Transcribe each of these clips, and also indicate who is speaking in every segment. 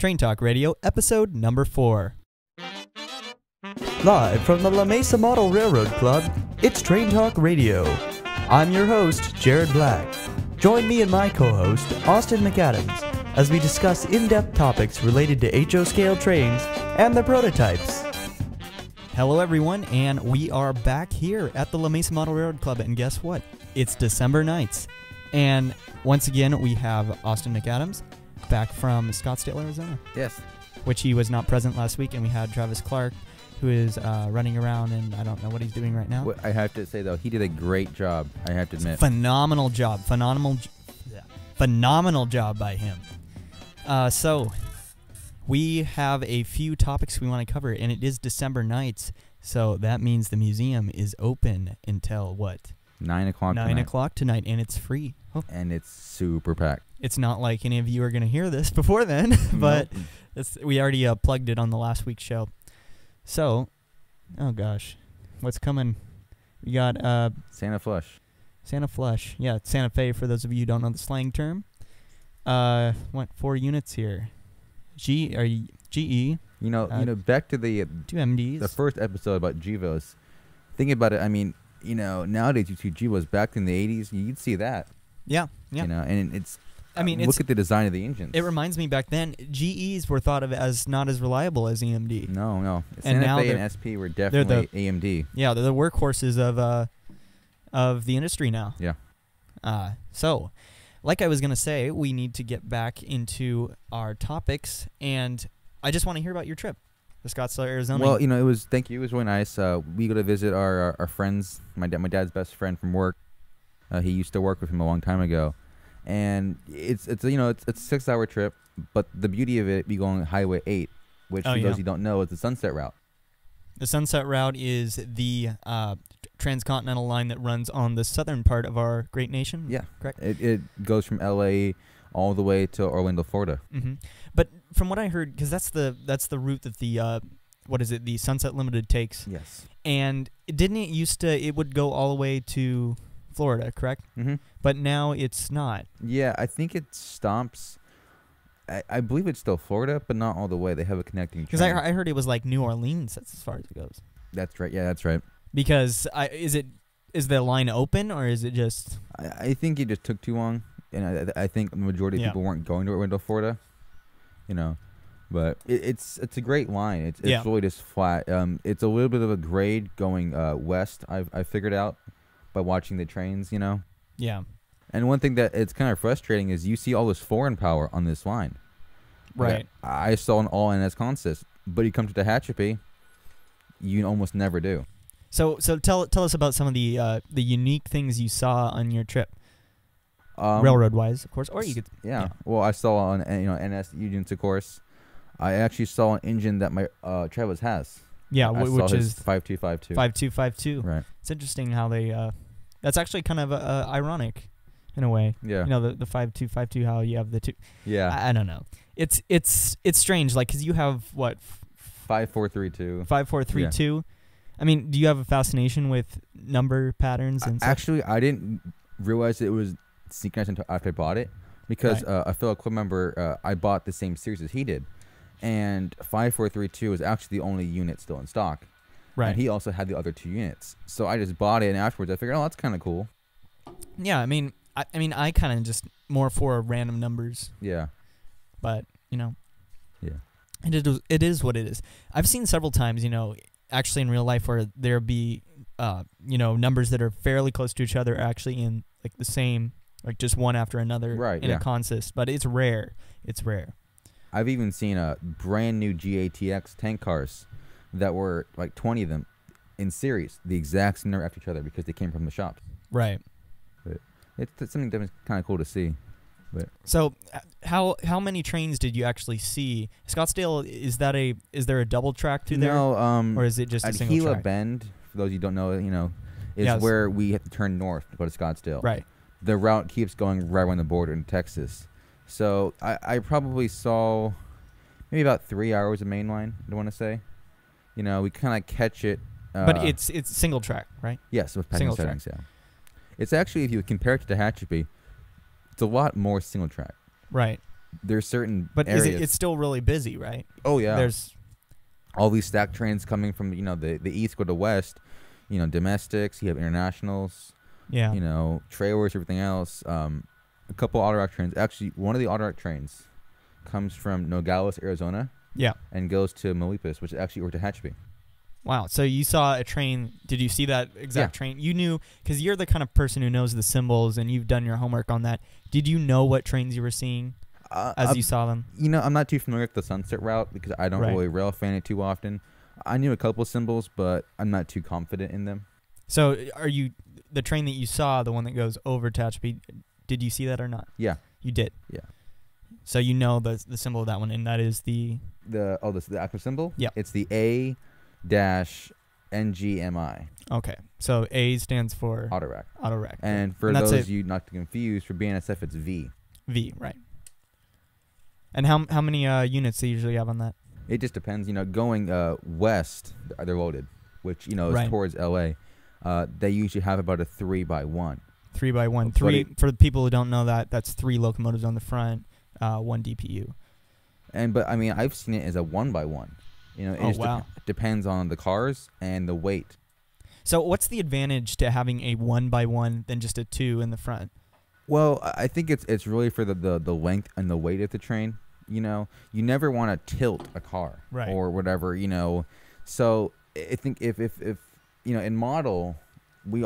Speaker 1: Traintalk Radio, episode number 4.
Speaker 2: Live from the La Mesa Model Railroad Club, it's Traintalk Radio. I'm your host, Jared Black. Join me and my co-host, Austin McAdams, as we discuss in-depth topics related to HO scale trains and their prototypes.
Speaker 1: Hello everyone, and we are back here at the La Mesa Model Railroad Club, and guess what? It's December nights. And once again, we have Austin McAdams back from Scottsdale, Arizona.
Speaker 3: Yes.
Speaker 1: Which he was not present last week, and we had Travis Clark, who is running around, and I don't know what he's doing right now.
Speaker 3: What I have to say, though, he did a great job, I have to admit.
Speaker 1: Phenomenal job. Phenomenal job by him. So, we have a few topics we want to cover, and it is December nights, so that means the museum is open until what?
Speaker 3: 9 o'clock
Speaker 1: 9 o'clock tonight, and it's free. Oh.
Speaker 3: And it's super packed.
Speaker 1: It's not like any of you are going to hear this before then, but we already plugged it on the last week's show. So, oh gosh, what's coming? We got
Speaker 3: Santa Flush.
Speaker 1: Santa Flush. Yeah, it's Santa Fe for those of you who don't know the slang term. What 4 units here? GE.
Speaker 3: You know, back to the
Speaker 1: 2 MDs.
Speaker 3: The first episode about GEVOs. Thinking about it, I mean, nowadays you see GEVOs. Back in the 80s, you'd see that.
Speaker 1: Yeah.
Speaker 3: And it's.
Speaker 1: Look
Speaker 3: at the design of the engines.
Speaker 1: It reminds me back then, GEs were thought of as not as reliable as EMD.
Speaker 3: No.
Speaker 1: And
Speaker 3: Santa Fe and SP were definitely AMD.
Speaker 1: Yeah, they're the workhorses of the industry now.
Speaker 3: Yeah.
Speaker 1: So, like I was going to say, we need to get back into our topics, and I just want to hear about your trip to Scottsdale, Arizona.
Speaker 3: Well, thank you. It was really nice. We go to visit our friends, my dad's best friend from work. He used to work with him a long time ago. And it's a 6-hour trip, but the beauty of it, we go on Highway 8, which for those who don't know is the Sunset Route.
Speaker 1: The Sunset Route is the transcontinental line that runs on the southern part of our great nation.
Speaker 3: Yeah,
Speaker 1: correct.
Speaker 3: It goes from LA all the way to Orlando, Florida.
Speaker 1: Mm-hmm. But from what I heard, because that's the route that the Sunset Limited takes.
Speaker 3: Yes.
Speaker 1: And didn't it used to? It would go all the way to Florida, correct?
Speaker 3: Mm-hmm.
Speaker 1: But now it's not.
Speaker 3: Yeah, I think it stops. I believe it's still Florida, but not all the way. They have a connecting train.
Speaker 1: Because I heard it was like New Orleans. That's as far as it goes.
Speaker 3: That's right. Yeah, that's right.
Speaker 1: Because is the line open, or is it just?
Speaker 3: I think it just took too long, and I think the majority of people weren't going to Orlando, Florida. But it's a great line. It's really just flat. It's a little bit of a grade going west. I figured out by watching the trains.
Speaker 1: Yeah.
Speaker 3: And one thing that it's kind of frustrating is you see all this foreign power on this line.
Speaker 1: Right.
Speaker 3: I saw an all-NS consist, but you come to Tehachapi, you almost never do.
Speaker 1: So tell us about some of the unique things you saw on your trip, railroad-wise, of course, or you could.
Speaker 3: Yeah. Well, I saw on NS units, of course. I actually saw an engine that my Travis has.
Speaker 1: Yeah, which is
Speaker 3: 5252.
Speaker 1: 5252.
Speaker 3: Right.
Speaker 1: It's interesting how they. That's actually kind of ironic, in a way.
Speaker 3: Yeah.
Speaker 1: The 5252. How you have the two.
Speaker 3: Yeah.
Speaker 1: I don't know. It's strange, like, because you have what.
Speaker 3: 5432.
Speaker 1: 5432. Yeah. I mean, do you have a fascination with number patterns and stuff?
Speaker 3: Actually, I didn't realize it was synchronized until after I bought it, because a fellow club member, I bought the same series as he did, and 5432 is actually the only unit still in stock.
Speaker 1: Right.
Speaker 3: And he also had the other 2 units. So I just bought it, and afterwards I figured, that's kind of cool.
Speaker 1: Yeah, I mean, I kind of just more for random numbers.
Speaker 3: Yeah.
Speaker 1: But,
Speaker 3: Yeah.
Speaker 1: It is what it is. I've seen several times, actually in real life where there be, numbers that are fairly close to each other actually in, like, the same, like, just one after another in a consist. But it's rare. It's rare.
Speaker 3: I've even seen brand new GATX tank cars that were like 20 of them in series, the exact same number after each other, because they came from the shop.
Speaker 1: Right.
Speaker 3: But it's something that's kind of cool to see. But
Speaker 1: so, how many trains did you actually see? Scottsdale, is there a double track through there?
Speaker 3: No,
Speaker 1: or is it just a single
Speaker 3: Gila
Speaker 1: track?
Speaker 3: Bend, for those you don't know, is where we have to turn north to go to Scottsdale.
Speaker 1: Right.
Speaker 3: The route keeps going right around the border in Texas. So I probably saw maybe about 3 hours of main line, I want to say. We kind of catch it.
Speaker 1: But it's single track, right?
Speaker 3: Yes, with passing settings, yeah. It's actually, if you compare it to Tehachapi, it's a lot more single track.
Speaker 1: Right.
Speaker 3: there's certain
Speaker 1: But
Speaker 3: areas.
Speaker 1: it's still really busy, right?
Speaker 3: Oh yeah.
Speaker 1: There's
Speaker 3: all these stack trains coming from the east go to west. Domestics. You have internationals.
Speaker 1: yeah.
Speaker 3: Trailers, everything else. A couple auto rack trains. Actually, one of the auto rack trains comes from Nogales, Arizona,
Speaker 1: Yeah.
Speaker 3: and goes to Milpitas, which is actually over to Tehachapi.
Speaker 1: Wow. So you saw a train. Did you see that exact
Speaker 3: Yeah.
Speaker 1: train? You knew, because you're the kind of person who knows the symbols and you've done your homework on that. Did you know what trains you were seeing as you saw them?
Speaker 3: I'm not too familiar with the Sunset Route because I don't
Speaker 1: Right.
Speaker 3: really rail fan it too often. I knew a couple of symbols, but I'm not too confident in them.
Speaker 1: So are you, the train that you saw, the one that goes over Tehachapi, did you see that or not?
Speaker 3: Yeah.
Speaker 1: You did?
Speaker 3: Yeah.
Speaker 1: So you know the symbol of that one, and that is the...
Speaker 3: The actual symbol?
Speaker 1: Yeah.
Speaker 3: It's the A-NGMI.
Speaker 1: Okay. So A stands for
Speaker 3: Auto rack.
Speaker 1: auto rack.
Speaker 3: And for
Speaker 1: that's
Speaker 3: those you not to confuse, for BNSF it's V.
Speaker 1: V, right. And how many units they usually have on that?
Speaker 3: It just depends. Going west, they're loaded, which, is
Speaker 1: Right.
Speaker 3: towards LA. They usually have about a 3x1.
Speaker 1: 3x1.
Speaker 3: But
Speaker 1: Three, for the people who don't know that, that's 3 locomotives on the front, 1 DPU.
Speaker 3: But I mean, I've seen it as a 1x1. It
Speaker 1: Oh,
Speaker 3: just
Speaker 1: wow.
Speaker 3: depends on the cars and the weight.
Speaker 1: So what's the advantage to having a 1x1 than just a 2 in the front?
Speaker 3: Well, I think it's really for the length and the weight of the train. You never want to tilt a car
Speaker 1: Right.
Speaker 3: or whatever. So I think if in model, we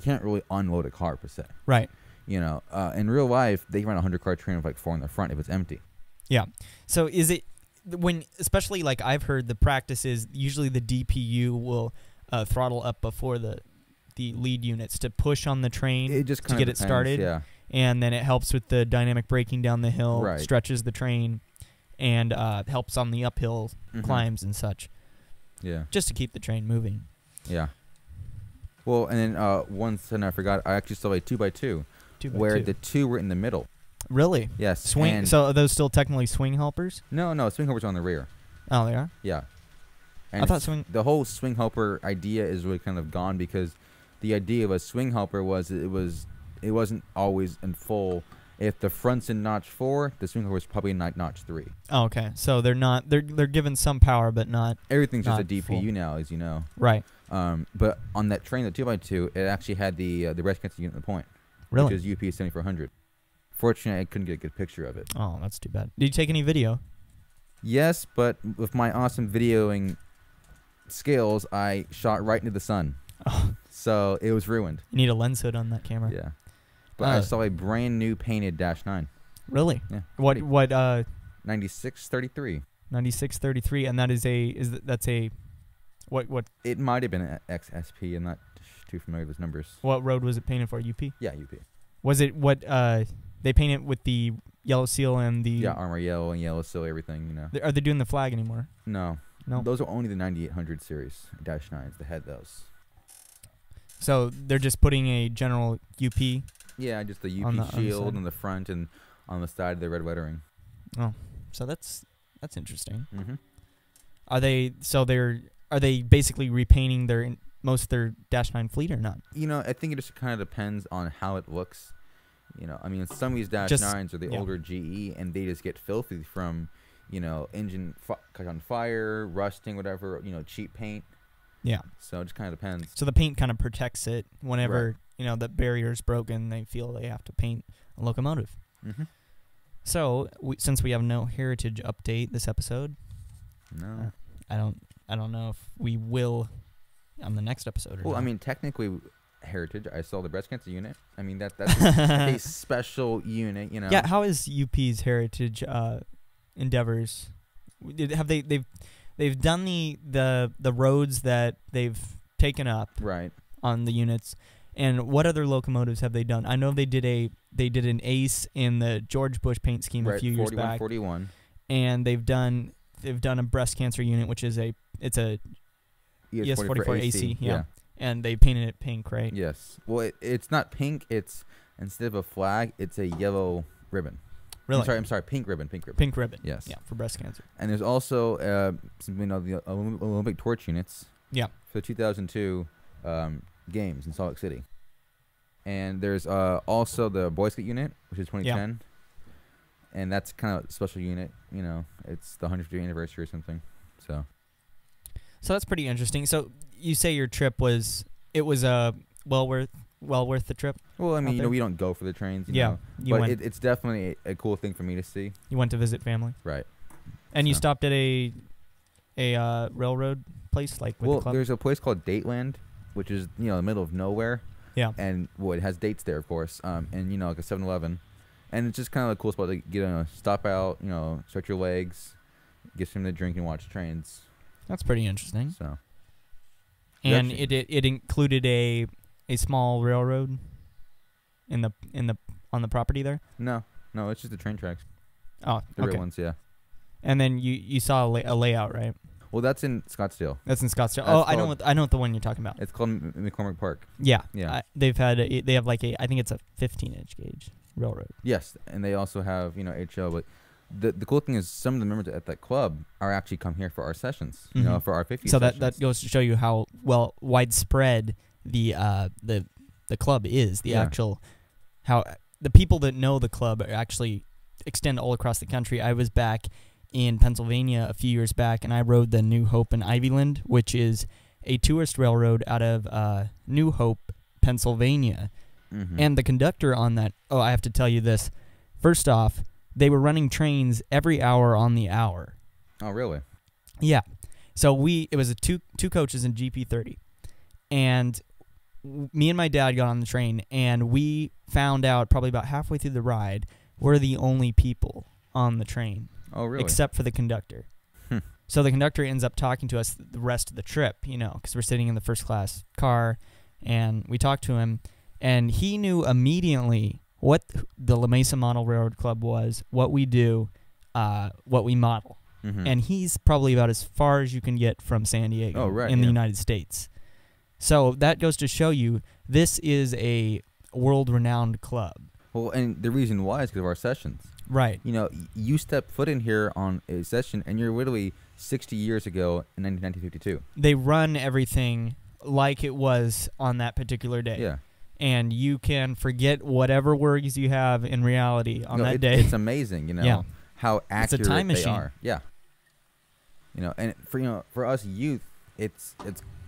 Speaker 3: can't really unload a car per se.
Speaker 1: Right.
Speaker 3: In real life, they run a 100-car train with like 4 in the front if it's empty.
Speaker 1: Yeah. So is it when, especially like I've heard the practice is usually the DPU will throttle up before the lead units to push on the train
Speaker 3: It just
Speaker 1: to
Speaker 3: kind
Speaker 1: get
Speaker 3: of
Speaker 1: it started.
Speaker 3: Yeah.
Speaker 1: And then it helps with the dynamic braking down the hill,
Speaker 3: Right.
Speaker 1: stretches the train, and helps on the uphill
Speaker 3: Mhm.
Speaker 1: climbs and such,
Speaker 3: Yeah.
Speaker 1: just to keep the train moving.
Speaker 3: Yeah. Well, and then once, and I forgot, I actually saw a 2x2
Speaker 1: 2 by
Speaker 3: where
Speaker 1: 2.
Speaker 3: the 2 were in the middle.
Speaker 1: Really?
Speaker 3: Yes.
Speaker 1: Swing.
Speaker 3: and-
Speaker 1: So are those still technically swing helpers?
Speaker 3: No, swing helpers on the rear.
Speaker 1: Oh, they are?
Speaker 3: Yeah.
Speaker 1: I
Speaker 3: And
Speaker 1: thought swing...
Speaker 3: the whole swing helper idea is really kind of gone because the idea of a swing helper was it wasn't always in full. If the front's in notch 4, the swing helper is probably in notch 3.
Speaker 1: Oh, okay. So they're not... They're given some power, but not...
Speaker 3: Everything's just a
Speaker 1: Not
Speaker 3: DPU
Speaker 1: full.
Speaker 3: now, as you know.
Speaker 1: Right.
Speaker 3: But on that train, the 2x2, it actually had the breast cancer unit in the point.
Speaker 1: Really?
Speaker 3: Which is UP 7400. Fortunately, I couldn't get a good picture of it.
Speaker 1: Oh, that's too bad. Did you take any video?
Speaker 3: Yes, but with my awesome videoing skills, I shot right into the sun.
Speaker 1: Oh,
Speaker 3: So it was ruined.
Speaker 1: you need a lens hood on that camera.
Speaker 3: Yeah. But I saw a brand new painted Dash 9.
Speaker 1: Really?
Speaker 3: Yeah.
Speaker 1: What?
Speaker 3: 9633.
Speaker 1: 9633, and that is that's a what
Speaker 3: It might have been an XSP. I'm not too familiar with those numbers.
Speaker 1: what road was it painted for? UP?
Speaker 3: Yeah, UP.
Speaker 1: Was it what they painted with the yellow seal and the?
Speaker 3: Yeah, armor yellow and yellow seal, everything,
Speaker 1: Are they doing the flag anymore?
Speaker 3: No.
Speaker 1: No.
Speaker 3: Those are only the 9800 series Dash 9s that had those.
Speaker 1: So they're just putting a general UP.
Speaker 3: Yeah, just the UP
Speaker 1: On the
Speaker 3: shield
Speaker 1: side.
Speaker 3: on the front and on the side the red lettering.
Speaker 1: Oh, so that's interesting.
Speaker 3: Mm-hmm.
Speaker 1: Are they basically repainting most of their Dash 9 fleet or not?
Speaker 3: I think it just kind of depends on how it looks. I mean, some of these Dash
Speaker 1: Just-
Speaker 3: 9s are the
Speaker 1: yeah.
Speaker 3: older GE, and they just get filthy from, engine caught on fire, rusting, whatever, cheap paint.
Speaker 1: Yeah.
Speaker 3: So it just kind of depends.
Speaker 1: So the paint kind of protects it whenever the barrier's broken. They feel they have to paint a locomotive.
Speaker 3: Mm-hmm.
Speaker 1: So since we have no heritage update this episode,
Speaker 3: No.
Speaker 1: I don't know if we will on the next episode. Or
Speaker 3: Well,
Speaker 1: not.
Speaker 3: I mean, technically, heritage. I saw the breast cancer unit. I mean, that's a special unit.
Speaker 1: Yeah. How is UP's heritage endeavors? They've done the roads that they've taken up
Speaker 3: Right.
Speaker 1: on the units, and what other locomotives have they done? I know they did an Ace in the George Bush paint scheme
Speaker 3: Right.
Speaker 1: a few years
Speaker 3: 41,
Speaker 1: back,
Speaker 3: 41.
Speaker 1: and they've done a breast cancer unit, which is a ES44 AC, yeah. And they painted it pink, right?
Speaker 3: Yes. Well, it's not pink. It's instead of a flag, it's a yellow ribbon.
Speaker 1: Really?
Speaker 3: I'm sorry. Pink ribbon. Pink ribbon.
Speaker 1: Pink ribbon.
Speaker 3: Yes.
Speaker 1: Yeah, for breast cancer.
Speaker 3: And there's also the Olympic torch units.
Speaker 1: Yeah.
Speaker 3: For the 2002 games in Salt Lake City. And there's also the Boy Scout unit, which is 2010. and that's kind of a special unit. You know, it's the 150th anniversary or something. So
Speaker 1: that's pretty interesting. So you say your trip was well worth the trip.
Speaker 3: Well, I mean,
Speaker 1: out
Speaker 3: you know,
Speaker 1: there?
Speaker 3: we don't go for the trains. You
Speaker 1: Yeah,
Speaker 3: know,
Speaker 1: you
Speaker 3: but
Speaker 1: went.
Speaker 3: it's definitely a cool thing for me to see.
Speaker 1: You went to visit family,
Speaker 3: Right.
Speaker 1: and you
Speaker 3: So-
Speaker 1: stopped at a railroad place like with
Speaker 3: Well,
Speaker 1: the club.
Speaker 3: there's a place called Dateland, which is, you know, in the middle of nowhere.
Speaker 1: Yeah.
Speaker 3: And well, it has dates there, of course. And you know, like a 7-Eleven, and it's just kind of a cool spot to get stop out, you know, stretch your legs, get something to drink, and watch trains.
Speaker 1: That's pretty interesting.
Speaker 3: So.
Speaker 1: And
Speaker 3: Actually-
Speaker 1: it included a small railroad on the property there.
Speaker 3: No, it's just the train tracks,
Speaker 1: Oh,
Speaker 3: the
Speaker 1: okay.
Speaker 3: real ones, yeah.
Speaker 1: And then you saw a layout, right?
Speaker 3: Well, that's in Scottsdale.
Speaker 1: That's in Scottsdale.
Speaker 3: That's
Speaker 1: Oh, I know
Speaker 3: called-
Speaker 1: what the one you're talking about.
Speaker 3: It's called McCormick Park.
Speaker 1: Yeah.
Speaker 3: Yeah.
Speaker 1: They have like I think it's a 15-inch gauge railroad.
Speaker 3: Yes, and they also have, you know, HL. But the cool thing is some of the members at that club are actually come here for our sessions, you know,
Speaker 1: Mhm.
Speaker 3: for our 50
Speaker 1: So
Speaker 3: sessions.
Speaker 1: that goes to show you how widespread the club is. The
Speaker 3: Yeah.
Speaker 1: actual how the people that know the club are actually extend all across the country. I was back in Pennsylvania a few years back, and I rode the New Hope and Ivyland, which is a tourist railroad out of New Hope, Pennsylvania.
Speaker 3: Mhm.
Speaker 1: And the conductor on that, I have to tell you this. First off, they were running trains every hour on the hour.
Speaker 3: Oh, really?
Speaker 1: Yeah. So it was a two coaches in GP30. And me and my dad got on the train, and we found out probably about halfway through the ride we're the only people on the train.
Speaker 3: Oh, really?
Speaker 1: Except for the conductor.
Speaker 3: Hmm.
Speaker 1: So the conductor ends up talking to us the rest of the trip, you know, because we're sitting in the first class car, and we talked to him, and he knew immediately what the La Mesa Model Railroad Club was, what we do, what we model.
Speaker 3: Mhm.
Speaker 1: And he's probably about as far as you can get from San Diego
Speaker 3: Oh, right,
Speaker 1: in the
Speaker 3: yeah.
Speaker 1: United States. So that goes to show you this is a world-renowned club.
Speaker 3: Well, and the reason why is because of our sessions.
Speaker 1: Right.
Speaker 3: You know, you step foot in here on a session, and you're literally 60 years ago in 1952.
Speaker 1: They run everything like it was on that particular day.
Speaker 3: Yeah.
Speaker 1: And you can forget whatever worries you have in reality on that day.
Speaker 3: It's amazing, you know,
Speaker 1: Yeah.
Speaker 3: how
Speaker 1: It's a
Speaker 3: accurate
Speaker 1: time
Speaker 3: they
Speaker 1: machine.
Speaker 3: are. Yeah. You know, and for us youth, it's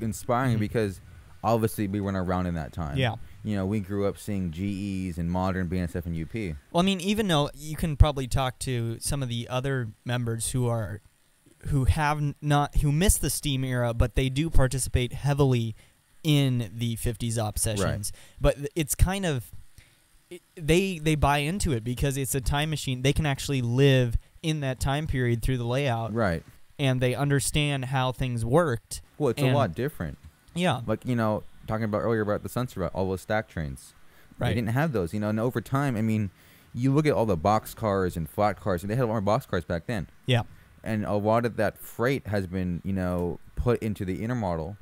Speaker 3: inspiring
Speaker 1: Mhm.
Speaker 3: because obviously we weren't around in that time.
Speaker 1: Yeah.
Speaker 3: You know, we grew up seeing GEs and modern BNSF and UP.
Speaker 1: Well, I mean, even though you can probably talk to some of the other members who miss the steam era, but they do participate heavily in the 50s op sessions. But it's kind of they buy into it because it's a time machine. They can actually live in that time period through the layout,
Speaker 3: Right.
Speaker 1: and they understand how things worked.
Speaker 3: Well, it's a lot different.
Speaker 1: Yeah.
Speaker 3: Like, you know, talking about earlier about the Sunset Route, all those stack trains.
Speaker 1: Right.
Speaker 3: They didn't have those, you know, and over time, I mean, you look at all the box cars and flat cars, and they had a lot more box cars back then.
Speaker 1: Yeah.
Speaker 3: And a lot of that freight has been, you know, put into the intermodal.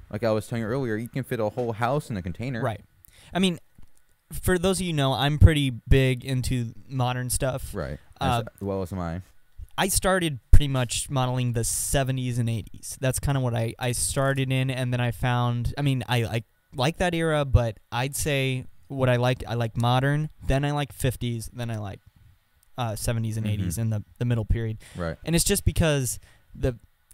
Speaker 3: Like I was telling you earlier, you can fit a whole house in a container.
Speaker 1: Right. I mean, for those of you who know, I'm pretty big into modern stuff.
Speaker 3: Right.
Speaker 1: Uh,
Speaker 3: As well as am I.
Speaker 1: I started pretty much modeling the 70s and 80s. That's kind of what I started in, and then I found, I mean, I like that era, but I'd say what I like modern, then I like 50s, then I like 70s and 80s in the middle period.
Speaker 3: Right.
Speaker 1: And it's just because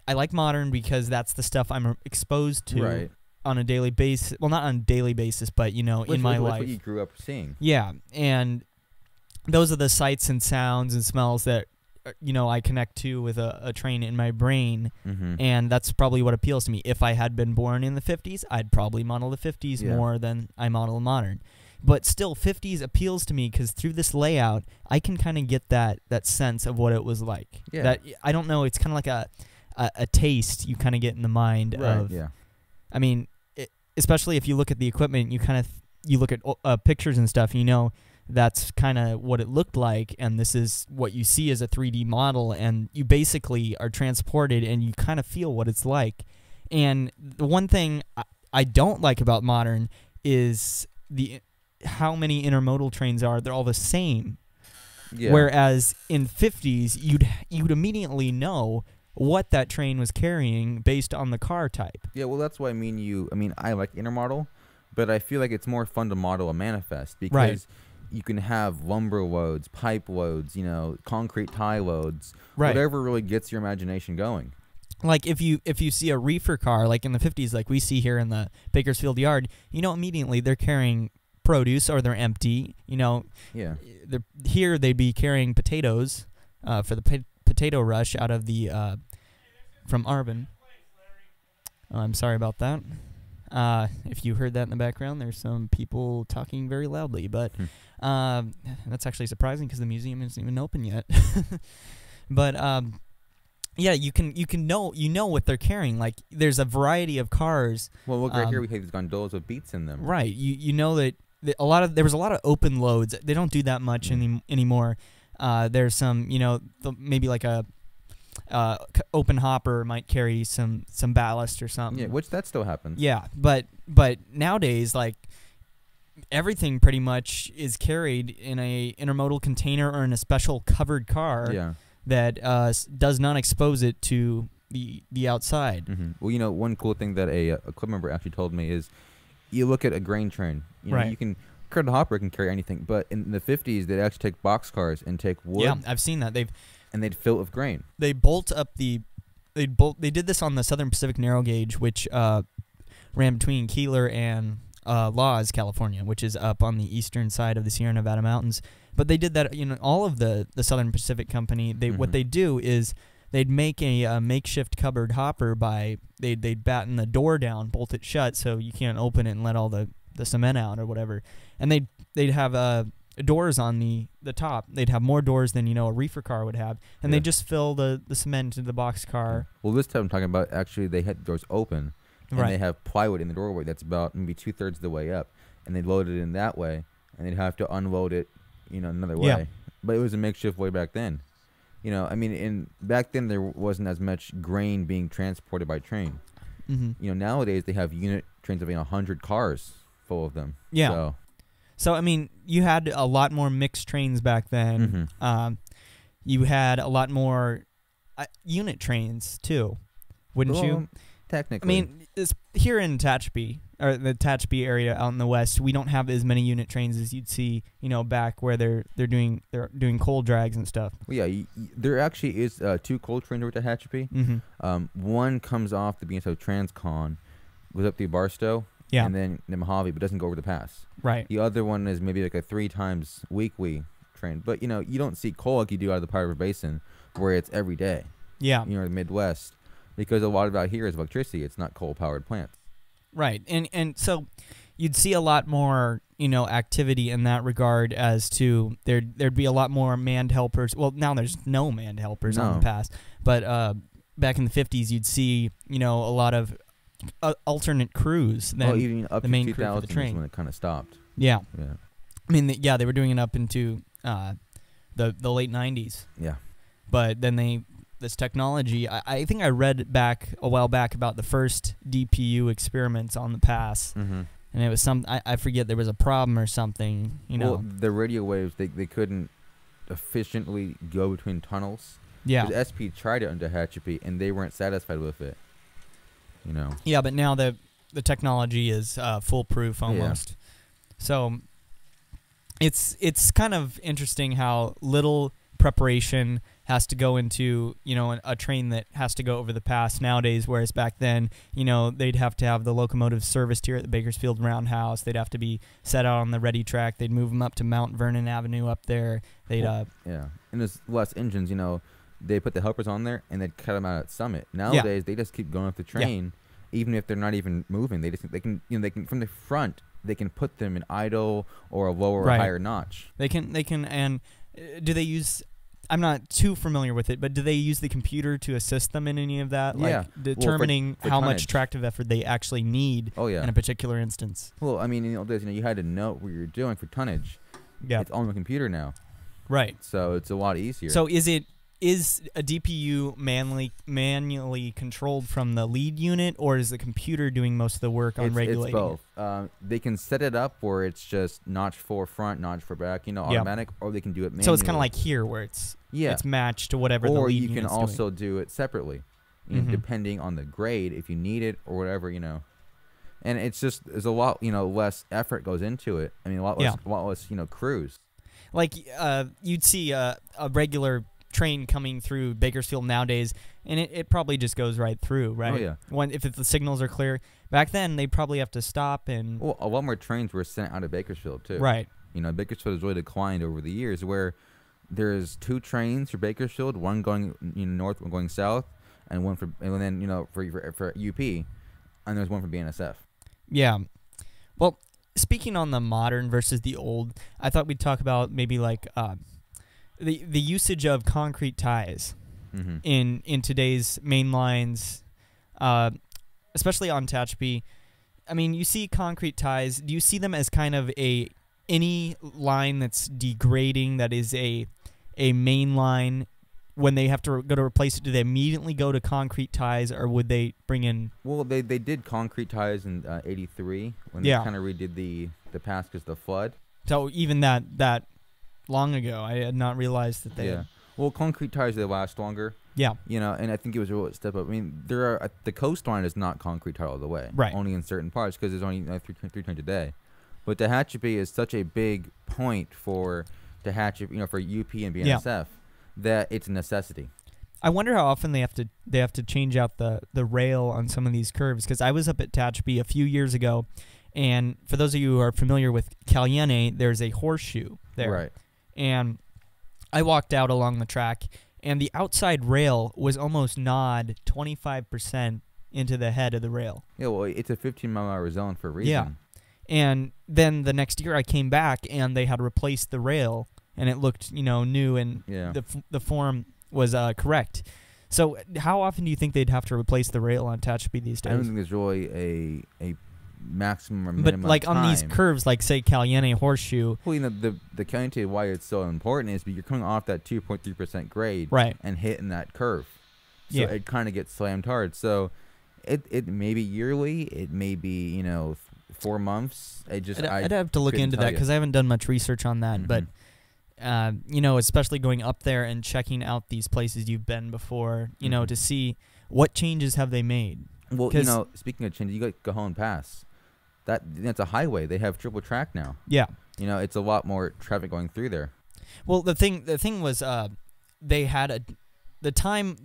Speaker 1: I like modern because that's the stuff I'm exposed to
Speaker 3: Right.
Speaker 1: on a daily basis. Well, not on a daily basis, but, you know, in my life.
Speaker 3: What you grew up seeing.
Speaker 1: Yeah, and those are the sights and sounds and smells that, you know, I connect to with a train in my brain,
Speaker 3: Mm-hmm.
Speaker 1: and that's probably what appeals to me. If I had been born in the 50s, I'd probably model the 50s
Speaker 3: Yeah.
Speaker 1: more than I model modern. But still, 50s appeals to me because through this layout, I can kind of get that sense of what it was like.
Speaker 3: Yeah.
Speaker 1: That I don't know. It's kind of like a taste you kind of get in the mind
Speaker 3: Right.
Speaker 1: of.
Speaker 3: Yeah.
Speaker 1: I mean, especially if you look at the equipment, you look at pictures and stuff. You know, that's kind of what it looked like, and this is what you see as a 3D model, and you basically are transported, and you kind of feel what it's like. And the one thing I don't like about modern is how many intermodal trains are. They're all the same.
Speaker 3: Yeah.
Speaker 1: Whereas in 50s, you'd immediately know what that train was carrying based on the car type.
Speaker 3: Yeah, well, that's why I like intermodal, but I feel like it's more fun to model a manifest because you can have lumber loads, pipe loads, concrete tie loads,
Speaker 1: Right.
Speaker 3: whatever really gets your imagination going.
Speaker 1: Like if you see a reefer car like in the 50s, like we see here in the Bakersfield yard, immediately they're carrying produce or they're empty.
Speaker 3: Yeah.
Speaker 1: Here they'd be carrying potatoes for the potato rush out of the from Arvin. Oh, I'm sorry about that. If you heard that in the background, there's some people talking very loudly, but that's actually surprising because the museum isn't even open yet. But yeah, you know what they're carrying. Like there's a variety of cars.
Speaker 3: Well, look right here. We have these gondolas with beets in them.
Speaker 1: Right. You know that there was a lot of open loads. They don't do that much anymore. There's some maybe like a open hopper might carry some ballast or something.
Speaker 3: Yeah, which that still happens.
Speaker 1: Yeah, but nowadays, like everything pretty much is carried in a intermodal container or in a special covered car.
Speaker 3: Yeah.
Speaker 1: That does not expose it to the outside.
Speaker 3: Mm-hmm. Well, one cool thing that a club member actually told me is, you look at a grain train.
Speaker 1: Right.
Speaker 3: You can Kurt the Hopper can carry anything, but in the 50s they'd actually take boxcars and take wood.
Speaker 1: Yeah, I've seen that.
Speaker 3: They'd fill it with grain.
Speaker 1: They bolt up they did this on the Southern Pacific narrow gauge, which ran between Keeler and Laws, California, which is up on the eastern side of the Sierra Nevada mountains. But they did that, all of the Southern Pacific Company. What they do is they'd make a makeshift covered hopper they'd batten the door down, bolt it shut so you can't open it and let all the cement out or whatever. And they'd have doors on the top. They'd have more doors than a reefer car would have, and they just fill the cement into the box car.
Speaker 3: Well, this time I'm talking about actually they had the doors open, and they have plywood in the doorway that's about maybe 2/3 of the way up, and they load it in that way, and they'd have to unload it another way.
Speaker 1: Yeah.
Speaker 3: But it was a makeshift way back then. Back then there wasn't as much grain being transported by train.
Speaker 1: Mm-hmm.
Speaker 3: Nowadays they have unit trains of 100 cars full of them.
Speaker 1: Yeah. So you had a lot more mixed trains back then.
Speaker 3: Mm-hmm.
Speaker 1: You had a lot more unit trains too, wouldn't you?
Speaker 3: Technically.
Speaker 1: It's here in Tehachapi, or the Tehachapi area out in the west, we don't have as many unit trains as you'd see, back where they're doing coal drags and stuff.
Speaker 3: Well, yeah, there actually is 2 coal trains over to Tehachapi.
Speaker 1: Mm-hmm.
Speaker 3: One comes off the BSO Transcon, goes up through Barstow, and then the Mojave, but doesn't go over the pass.
Speaker 1: Right.
Speaker 3: The other one is maybe like a 3 times weekly train. But, you don't see coal like you do out of the Powder River Basin, where it's every day.
Speaker 1: Yeah.
Speaker 3: The Midwest. Because a lot of out here is electricity. It's not coal-powered plants.
Speaker 1: Right. And so you'd see a lot more, activity in that regard as to there'd be a lot more manned helpers. Well, now there's no manned helpers on the pass. But back in the 50s, you'd see, a lot of alternate crews than
Speaker 3: even up
Speaker 1: the
Speaker 3: to
Speaker 1: main crew for the
Speaker 3: 2000 is
Speaker 1: train.
Speaker 3: when it kind of stopped.
Speaker 1: Yeah.
Speaker 3: Yeah.
Speaker 1: They were doing it up into the late 90s.
Speaker 3: Yeah.
Speaker 1: But then this technology, I think I read a while back about the first DPU experiments on the pass,
Speaker 3: Mm-hmm.
Speaker 1: and it was I forget, there was a problem or something,
Speaker 3: Well, the radio waves, they couldn't efficiently go between tunnels.
Speaker 1: Yeah.
Speaker 3: Because SP tried it on Tehachapi, and they weren't satisfied with it.
Speaker 1: Yeah, but now the technology is foolproof almost. So it's kind of interesting how little preparation has to go into a train that has to go over the pass nowadays, whereas back then they'd have to have the locomotives serviced here at the Bakersfield Roundhouse. They'd have to be set out on the ready track. They'd move them up to Mount Vernon Avenue up there. They'd
Speaker 3: yeah, and there's less engines. They put the helpers on there and they'd cut them out at Summit. Nowadays they just keep going up the train, even if they're not even moving. They can from the front they can put them in idle or a lower or higher notch.
Speaker 1: They can and do they use? I'm not too familiar with it, but do they use the computer to assist them in any of that?
Speaker 3: Yeah.
Speaker 1: Like determining
Speaker 3: for
Speaker 1: how
Speaker 3: tonnage.
Speaker 1: much tractive effort they actually need in a particular instance.
Speaker 3: Well, in the old days, you had to know what you're doing for tonnage.
Speaker 1: Yeah.
Speaker 3: It's on the computer now.
Speaker 1: Right.
Speaker 3: So it's a lot easier.
Speaker 1: So is a DPU manually controlled from the lead unit, or is the computer doing most of the work on regulating?
Speaker 3: It's both. They can set it up where it's just notch for front, notch for back, automatic, or they can do it manually.
Speaker 1: So it's kind of like here, where it's matched to whatever the lead unit's doing.
Speaker 3: Or you can also do it separately, depending on the grade, if you need it or whatever, And it's just there's a lot less effort goes into it. I mean, a lot less crews.
Speaker 1: Like you'd see a regular train coming through Bakersfield nowadays, and it probably just goes right through, right?
Speaker 3: Oh, yeah.
Speaker 1: If the signals are clear. Back then, they'd probably have to stop and...
Speaker 3: Well, a lot more trains were sent out of Bakersfield, too.
Speaker 1: Right.
Speaker 3: Bakersfield has really declined over the years, where there's 2 trains for Bakersfield, one going north, one going south, and one for UP, and there's one for BNSF.
Speaker 1: Yeah. Well, speaking on the modern versus the old, I thought we'd talk about maybe like the usage of concrete ties in today's main lines, especially on Tehachapi. I mean, you see concrete ties. Do you see them as kind of any line that's degrading, that is a main line? When they have to go to replace it, do they immediately go to concrete ties, or would they bring in...
Speaker 3: Well, they did concrete ties in '83 when they kind of redid the pass because of the flood.
Speaker 1: So even that long ago, I had not realized that they...
Speaker 3: Yeah. Well, concrete ties, they last longer.
Speaker 1: Yeah.
Speaker 3: And I think it was a real step up. I mean, the coastline is not concrete tied all the way.
Speaker 1: Right.
Speaker 3: Only in certain parts because there's only 3 trains a day. But Tehachapi is such a big point for Tehachapi, for UP and BNSF, that it's a necessity.
Speaker 1: I wonder how often they have to change out the rail on some of these curves, because I was up at Tehachapi a few years ago, and for those of you who are familiar with Caliente, there's a horseshoe there.
Speaker 3: Right.
Speaker 1: And I walked out along the track, and the outside rail was almost gnawed 25% into the head of the rail.
Speaker 3: Yeah, well, it's a 15-mile-an-hour zone for a reason.
Speaker 1: Yeah. And then the next year I came back, and they had replaced the rail, and it looked, new, and the form was correct. So how often do you think they'd have to replace the rail on Tehachapi these days?
Speaker 3: I don't think there's really a maximum or minimum
Speaker 1: But like
Speaker 3: time.
Speaker 1: on these curves, like say Caliente Horseshoe.
Speaker 3: Well, the Caliente, why it's so important is you're coming off that 2.3% grade,
Speaker 1: right,
Speaker 3: and hitting that curve. So
Speaker 1: yeah,
Speaker 3: it kind of gets slammed hard. So it may be yearly, it may be 4 months.
Speaker 1: I'd have to look into that because I haven't done much research on that, but. Especially going up there and checking out these places you've been before, to see what changes have they made.
Speaker 3: Well, speaking of changes, you got Cajon Pass. That's a highway. They have triple track now.
Speaker 1: Yeah.
Speaker 3: It's a lot more traffic going through there.
Speaker 1: Well, the thing was, they had the time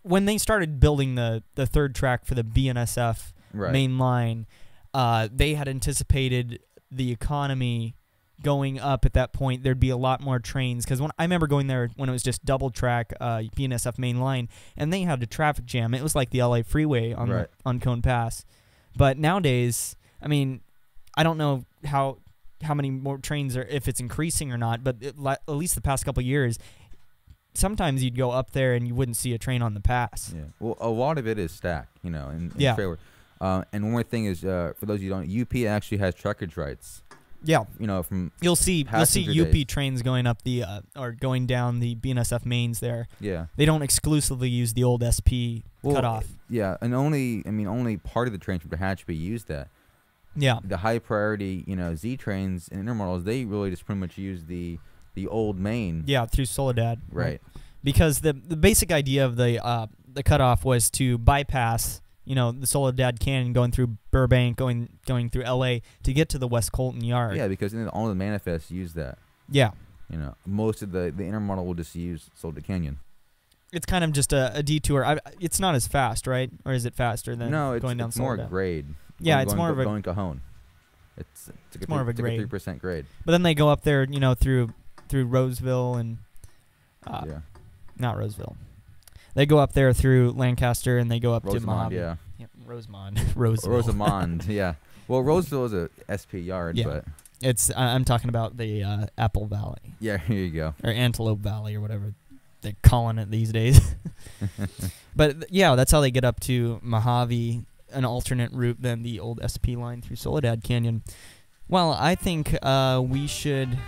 Speaker 1: when they started building the third track for the BNSF main line. They had anticipated the economy going up at that point. There'd be a lot more trains, because I remember going there when it was just double track BNSF main line, and they had a traffic jam. It was like the LA freeway on Cone Pass. But nowadays, I mean, I don't know how many more trains are, if it's increasing or not, but at least the past couple of years, sometimes you'd go up there and you wouldn't see a train on the pass.
Speaker 3: Yeah. Well, a lot of it is stacked, in trailer. And one more thing is, for those of you who don't, UP actually has truckage rights.
Speaker 1: Yeah,
Speaker 3: from
Speaker 1: you'll see UP
Speaker 3: days.
Speaker 1: trains going up or going down the BNSF mains there.
Speaker 3: Yeah,
Speaker 1: they don't exclusively use the old SP cutoff.
Speaker 3: Yeah, and only part of the trains from Tehachapi use that.
Speaker 1: Yeah,
Speaker 3: the high priority Z trains and intermodals, they really just pretty much use the old main.
Speaker 1: Yeah, through Soledad.
Speaker 3: Right.
Speaker 1: Because the basic idea of the cutoff was to bypass the Soledad Canyon, going through Burbank, going through LA to get to the West Colton Yard.
Speaker 3: Yeah, because all the manifests use that.
Speaker 1: Yeah.
Speaker 3: Most of the intermodal will just use Soledad Canyon.
Speaker 1: It's kind of just a detour. It's not as fast, right? Or is it faster than going down
Speaker 3: it's more
Speaker 1: Soledad?
Speaker 3: grade.
Speaker 1: Yeah, it's more of a
Speaker 3: going Cajon. It's
Speaker 1: more of a grade.
Speaker 3: 3% grade.
Speaker 1: But then they go up there, through Roseville and not Roseville. They go up there through Lancaster, and they go up to Mojave.
Speaker 3: Yeah.
Speaker 1: Rosemont. Roseville.
Speaker 3: Rosamond, yeah. Well, Roseville is a SP yard, but
Speaker 1: it's I'm talking about the Apple Valley.
Speaker 3: Yeah, here you go.
Speaker 1: Or Antelope Valley, or whatever they're calling it these days. But yeah, that's how they get up to Mojave, an alternate route than the old SP line through Soledad Canyon. Well, I think we should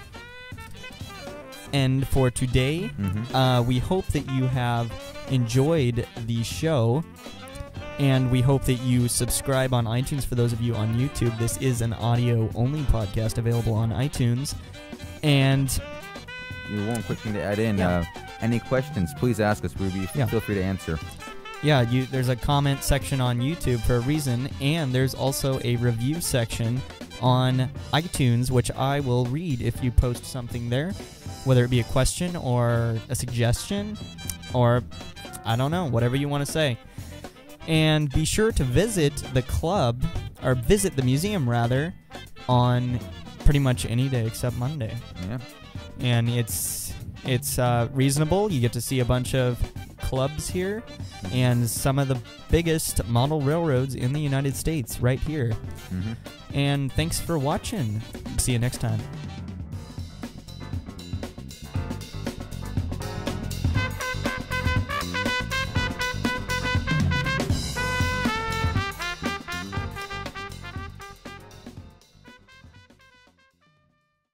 Speaker 1: end for today. We hope that you have enjoyed the show, and we hope that you subscribe on iTunes. For those of you on YouTube, this is an audio-only podcast available on iTunes. And
Speaker 3: one quick thing to add in, any questions, please ask us. We'll feel free to answer.
Speaker 1: Yeah, there's a comment section on YouTube for a reason, and there's also a review section on iTunes, which I will read if you post something there, whether it be a question or a suggestion, or I don't know, whatever you want to say. And be sure to visit the club, or visit the museum rather, on pretty much any day except Monday.
Speaker 3: Yeah.
Speaker 1: And it's reasonable. You get to see a bunch of clubs here and some of the biggest model railroads in the United States right here.
Speaker 3: Mm-hmm.
Speaker 1: And thanks for watching. See you next time.